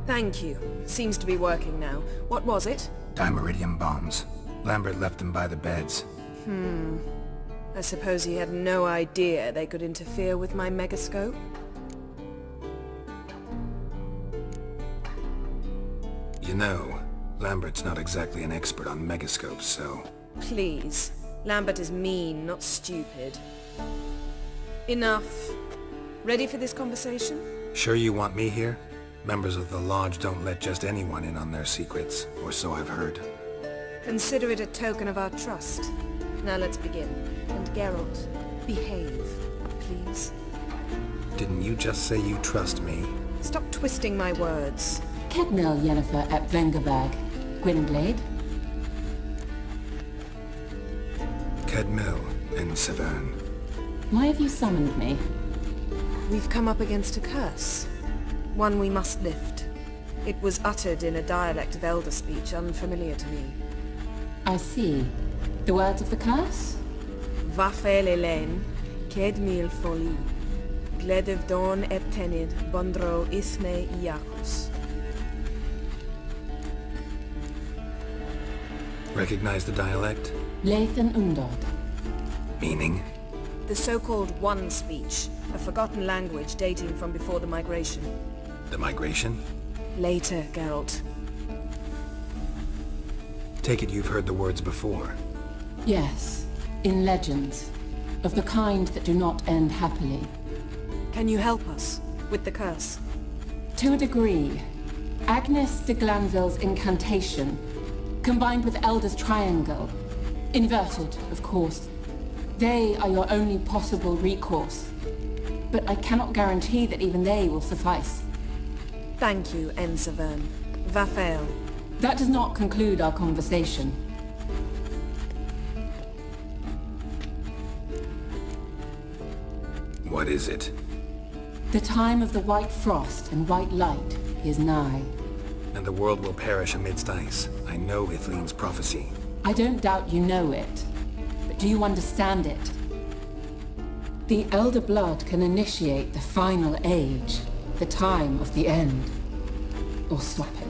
Thank you. Seems to be working now. What was it? Dimeridium bombs. Lambert left them by the beds. I suppose he had no idea they could interfere with my megascope? You know, Lambert's not exactly an expert on megascopes, so... Please. Lambert is mean, not stupid. Enough. Ready for this conversation? Sure you want me here? Members of the Lodge don't let just anyone in on their secrets, or so I've heard. Consider it a token of our trust. Now let's begin. And Geralt, behave, please. Didn't you just say you trust me? Stop twisting my words. Kedmil Yennefer at Vengerberg. Gwynblade. Kedmil and Severn. Why have you summoned me? We've come up against a curse. One we must lift. It was uttered in a dialect of Elder speech unfamiliar to me. I see. The words of the curse? Vafel Elaine, Kedmil Foli, Gledev Dawn Eptenid, Bondro Ithne Iacus. Recognize the dialect? Lathan Undod. Meaning? The so-called One speech, a forgotten language dating from before the migration. The migration? Later, Geralt. Take it you've heard the words before. Yes, in legends. Of the kind that do not end happily. Can you help us with the curse? To a degree. Agnes de Glanville's incantation, combined with Elder's triangle, inverted, of course. They are your only possible recourse. But I cannot guarantee that even they will suffice. Thank you, Severn. Vafel. That does not conclude our conversation. What is it? The time of the white frost and white light is nigh. And the world will perish amidst ice. I know Ithleen's prophecy. I don't doubt you know it. But do you understand it? The Elder Blood can initiate the final age, the time of the end. Or stop it.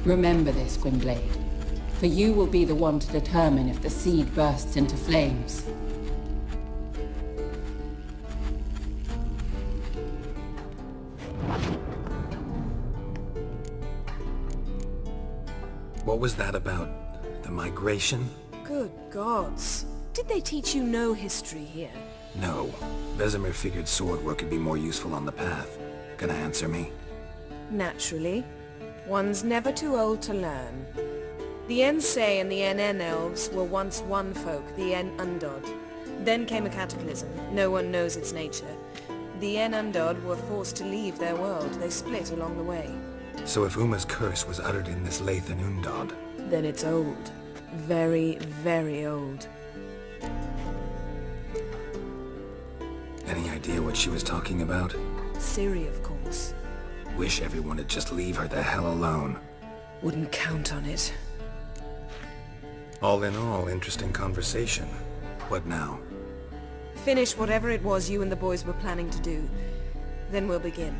Remember this, Gwynblade. For you will be the one to determine if the seed bursts into flames. What was that about? The migration? Good gods. Did they teach you no history here? No. Vesemir figured sword work could be more useful on the path. Gonna answer me? Naturally. One's never too old to learn. The Ensei and the NN elves were once one folk, the En Undod. Then came a cataclysm. No one knows its nature. The En Undod were forced to leave their world. They split along the way. So if Uma's curse was uttered in this Lathan Undod... Then it's old. Very, very old. Any idea what she was talking about? Ciri, of course. Wish everyone would just leave her the hell alone. Wouldn't count on it. All in all, interesting conversation. What now? Finish whatever it was you and the boys were planning to do. Then we'll begin.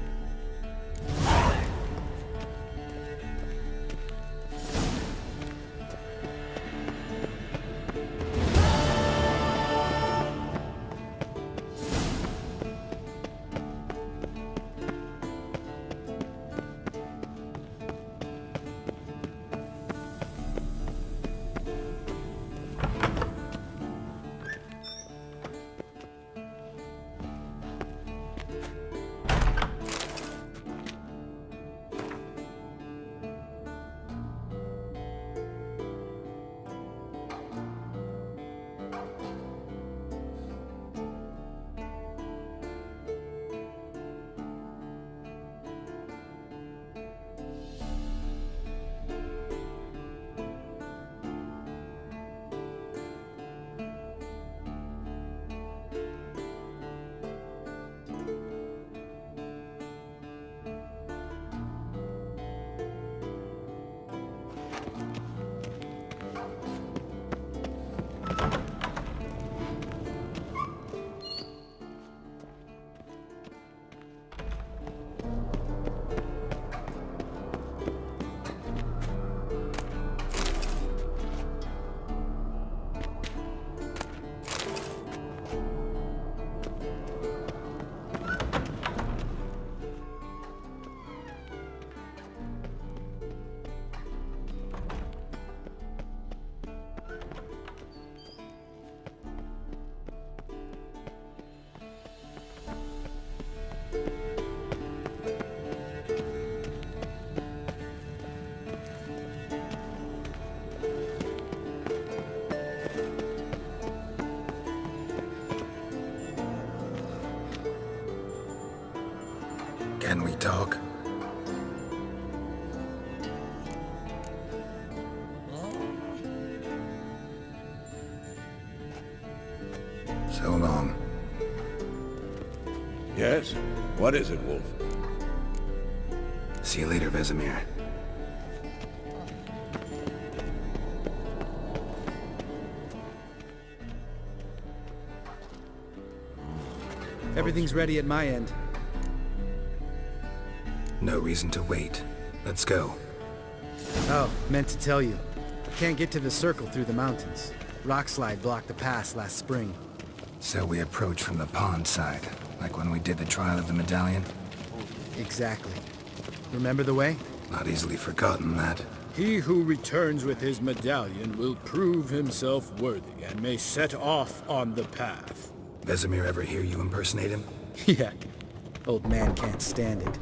Can we talk? So long. Yes? What is it, Wolf? See you later, Vesemir. Everything's ready at my end. No reason to wait. Let's go. Oh, meant to tell you. Can't get to the circle through the mountains. Rockslide blocked the pass last spring. So we approach from the pond side, like when we did the trial of the medallion? Exactly. Remember the way? Not easily forgotten, that. He who returns with his medallion will prove himself worthy and may set off on the path. Vesemir ever hear you impersonate him? Yeah. Old man can't stand it.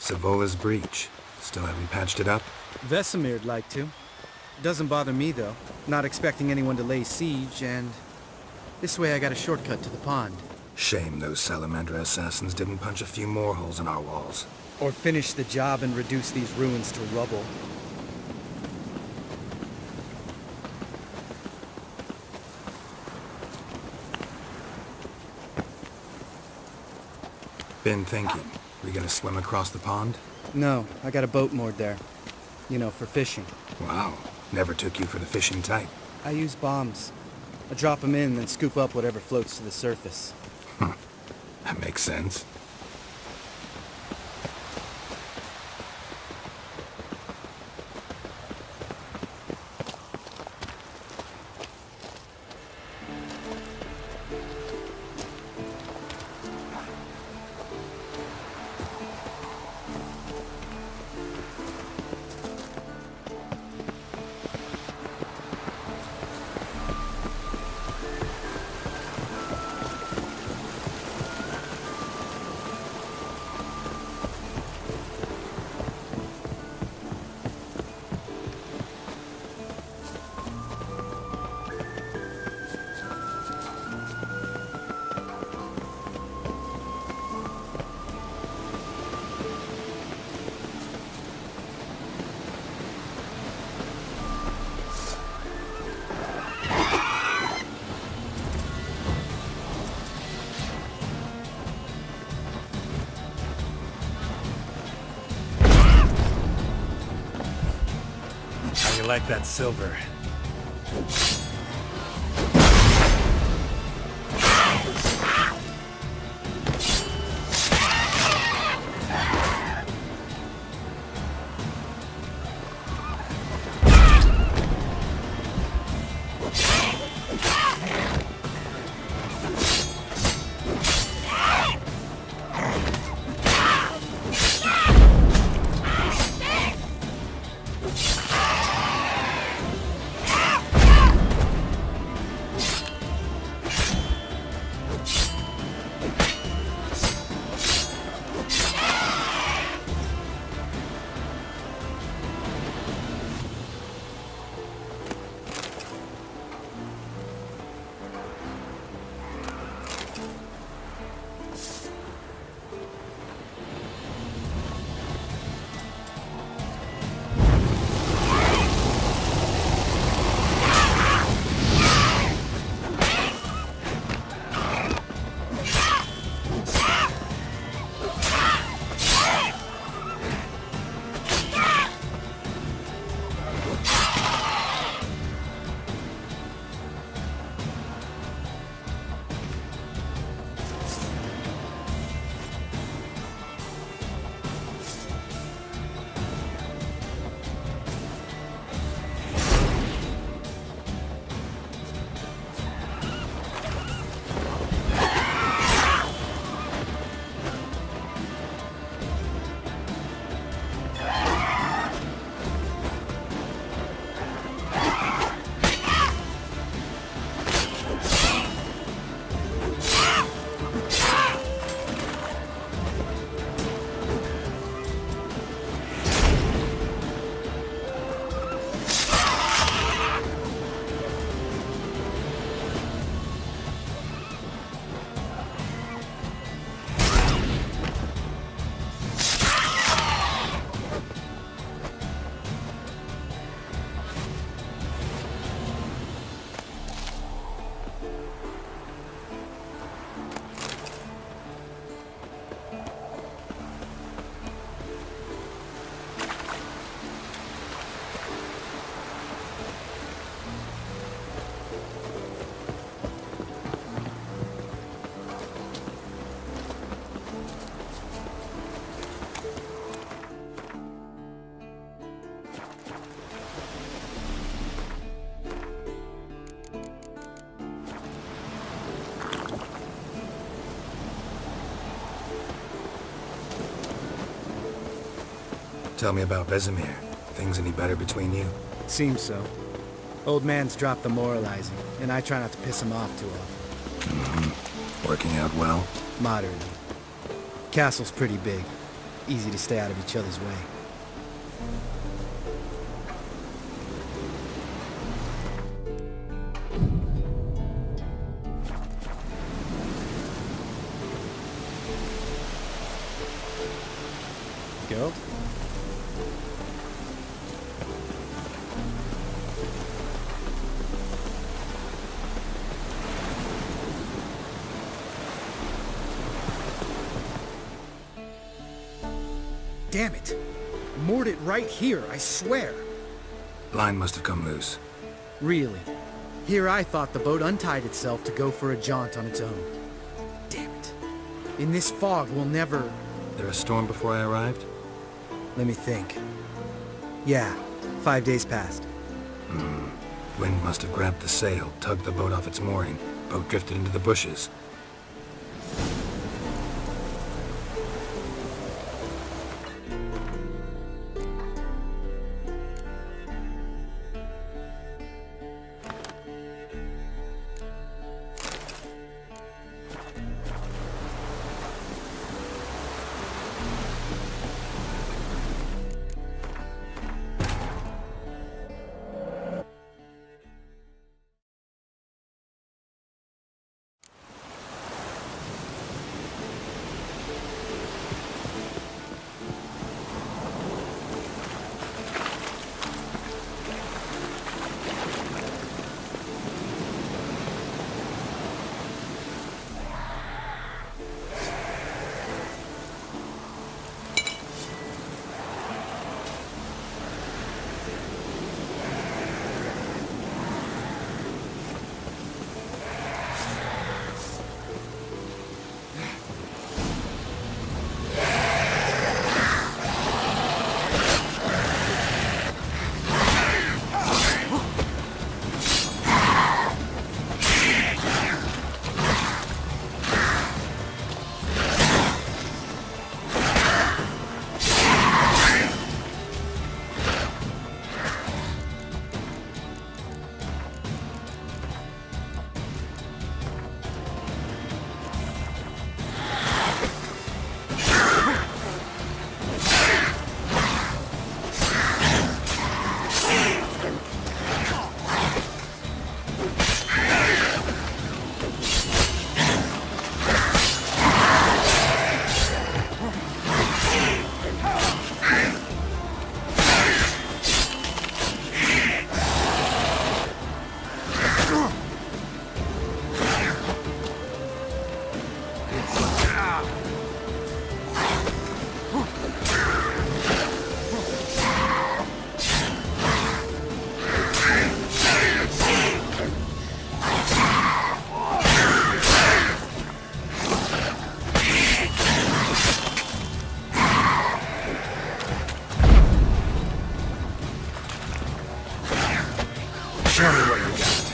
Savola's breach. Still haven't patched it up? Vesemir'd like to. Doesn't bother me, though. Not expecting anyone to lay siege, and... this way I got a shortcut to the pond. Shame those Salamandra assassins didn't punch a few more holes in our walls. Or finish the job and reduce these ruins to rubble. Been thinking. We gonna swim across the pond? No, I got a boat moored there. You know, for fishing. Wow. Never took you for the fishing type. I use bombs. I drop them in, then scoop up whatever floats to the surface. That makes sense. How you like that silver? Tell me about Vesemir. Things any better between you? Seems so. Old man's dropped the moralizing, and I try not to piss him off too often. Working out well? Moderately. Castle's pretty big. Easy to stay out of each other's way. Geralt? Damn it! Moored it right here, I swear! Line must have come loose. Really? Here I thought the boat untied itself to go for a jaunt on its own. Damn it. In this fog, we'll never... There a storm before I arrived? Let me think. Yeah, 5 days passed. Wind must have grabbed the sail, tugged the boat off its mooring. Boat drifted into the bushes. Show me what you got.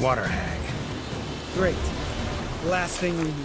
Water hag. Great. Last thing we need.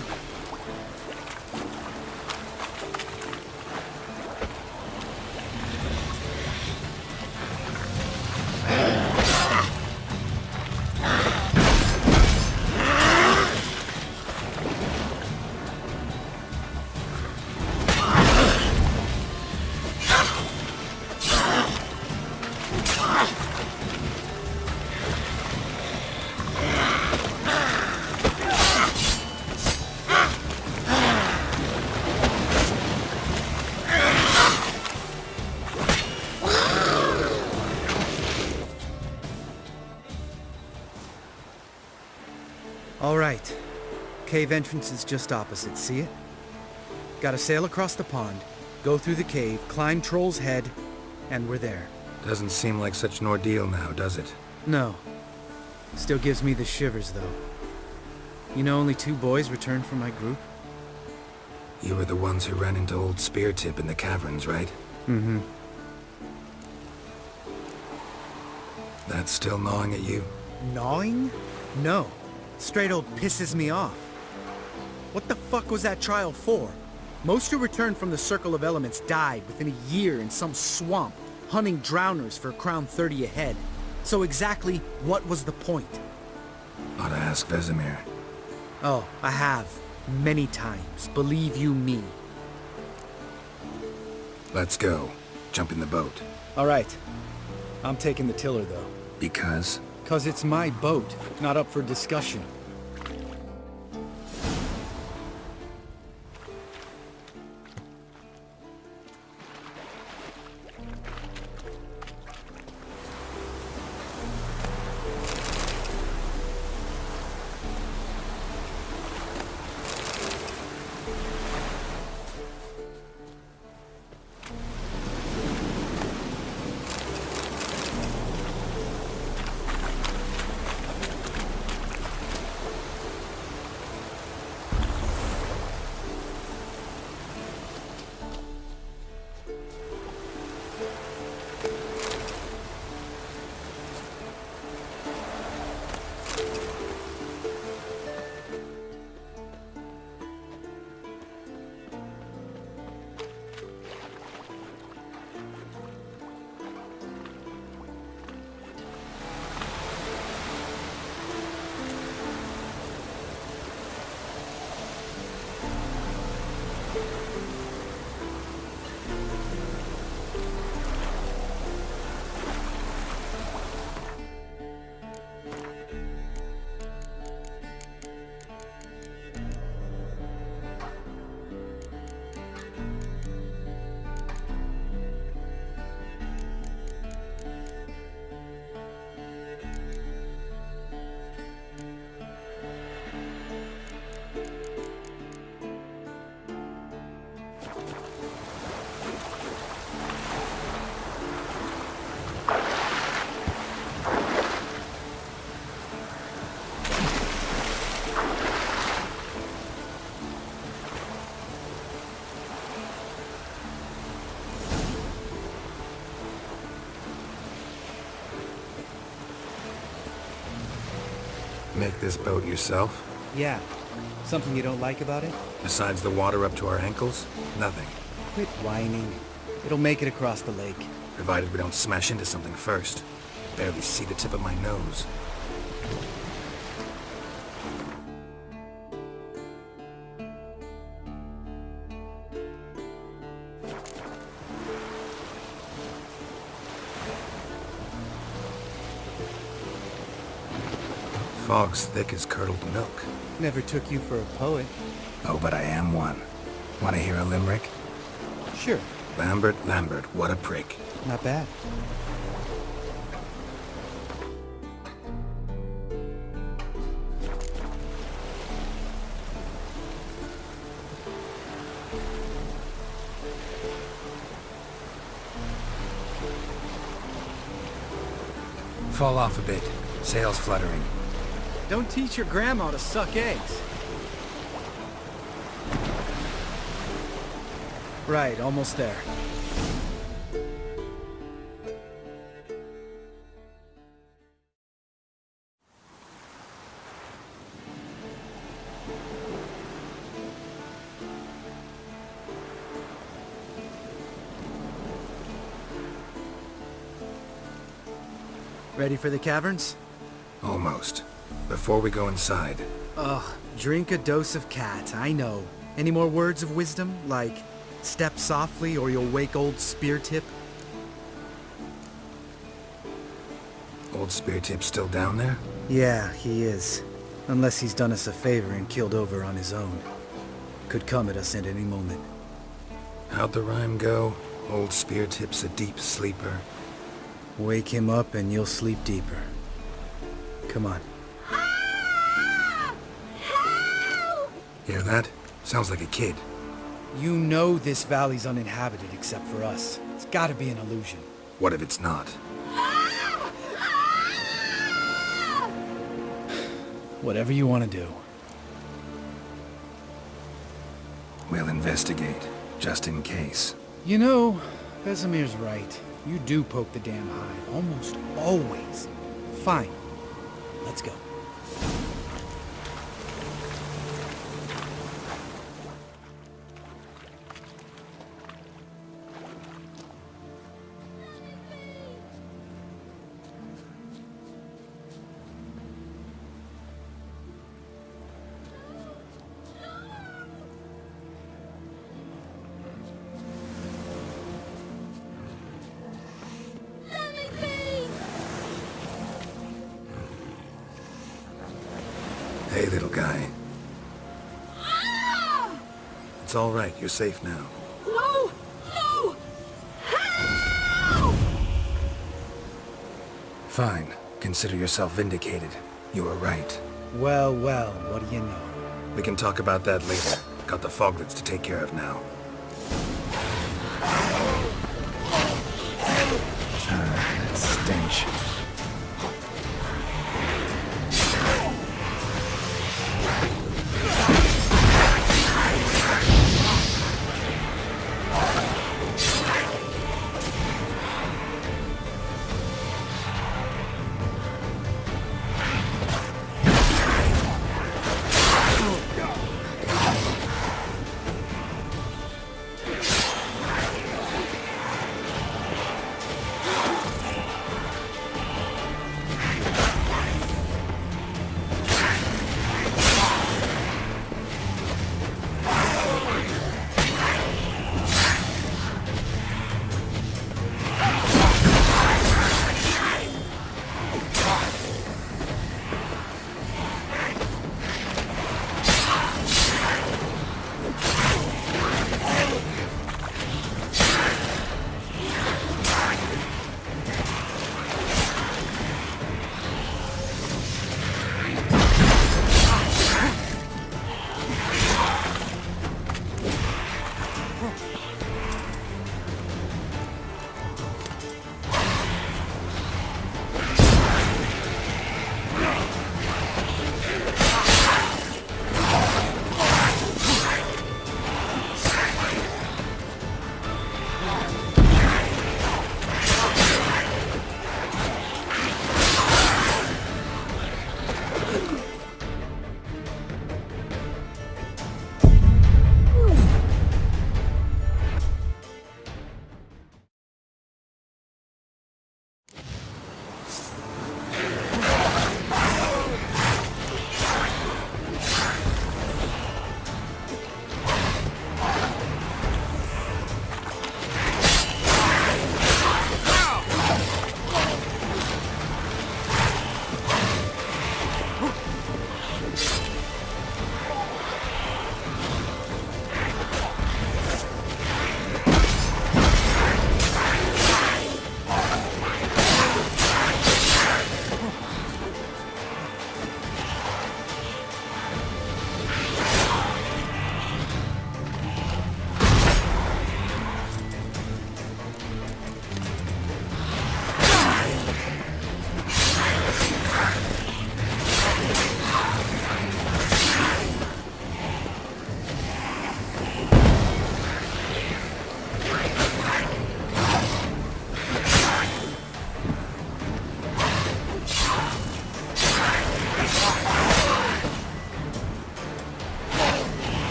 All right. Cave entrance is just opposite, see it? Gotta sail across the pond, go through the cave, climb Troll's Head, and we're there. Doesn't seem like such an ordeal now, does it? No. Still gives me the shivers, though. You know, only 2 boys returned from my group? You were the ones who ran into old Speartip in the caverns, right? Mm-hmm. That's still gnawing at you? Gnawing? No. Straight old pisses me off. What the fuck was that trial for? Most who returned from the Circle of Elements died within a year in some swamp, hunting drowners for Crown 30 a head. So exactly what was the point? Ought to ask Vesemir. Oh, I have. Many times. Believe you me. Let's go. Jump in the boat. Alright. I'm taking the tiller, though. Because? 'Cause it's my boat, not up for discussion. Make this boat yourself? Yeah. Something you don't like about it? Besides the water up to our ankles? Nothing. Quit whining. It'll make it across the lake. Provided we don't smash into something first. Barely see the tip of my nose. Fog's thick as curdled milk. Never took you for a poet. Oh, but I am one. Want to hear a limerick? Sure. Lambert, what a prick. Not bad. Fall off a bit. Sails fluttering. Don't teach your grandma to suck eggs. Right, almost there. Ready for the caverns? Almost. Before we go inside, Ugh, drink a dose of cat, I know. Any more words of wisdom, like, step softly or you'll wake old Speartip? old Speartip's still down there? Yeah, he is. Unless he's done us a favor and keeled over on his own. Could come at us at any moment. How'd the rhyme go? Old Speartip's a deep sleeper. Wake him up and you'll sleep deeper. Come on. Hear that? Sounds like a kid. You know this valley's uninhabited except for us. It's gotta be an illusion. What if it's not? Whatever you want to do. We'll investigate, just in case. You know, Vesemir's right. You do poke the damn hive, almost always. Fine. Let's go. Hey, little guy. It's all right. You're safe now. No! No! Help! Fine. Consider yourself vindicated. You were right. Well, well, what do you know? We can talk about that later. Got the foglets to take care of now. That stench.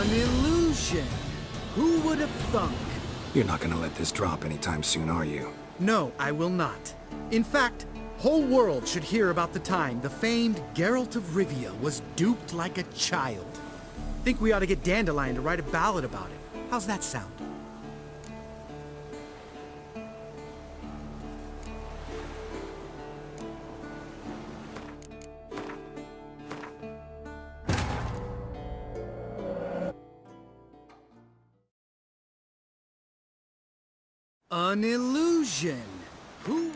An illusion! Who would have thunk? You're not gonna let this drop anytime soon, are you? No, I will not. In fact, whole world should hear about the time the famed Geralt of Rivia was duped like a child. Think we ought to get Dandelion to write a ballad about it. How's that sound? An illusion. Who?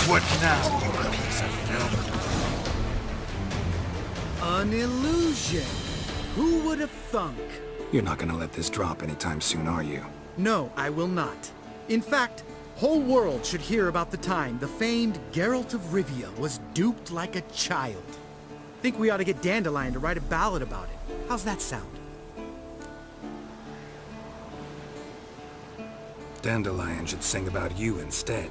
What now, you piece of filth? An illusion. Who would have thunk? You're not gonna let this drop anytime soon, are you? No, I will not. In fact, whole world should hear about the time the famed Geralt of Rivia was duped like a child. Think we ought to get Dandelion to write a ballad about it. How's that sound? Dandelion should sing about you instead.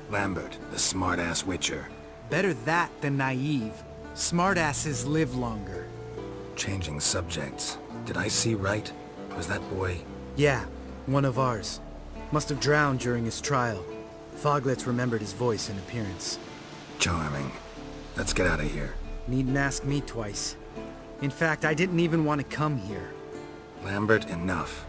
Lambert, the smart-ass Witcher. Better that than naive. Smartasses live longer. Changing subjects. Did I see right? Was that boy... Yeah, one of ours. Must have drowned during his trial. Foglets remembered his voice and appearance. Charming. Let's get out of here. Needn't ask me twice. In fact, I didn't even want to come here. Lambert, enough.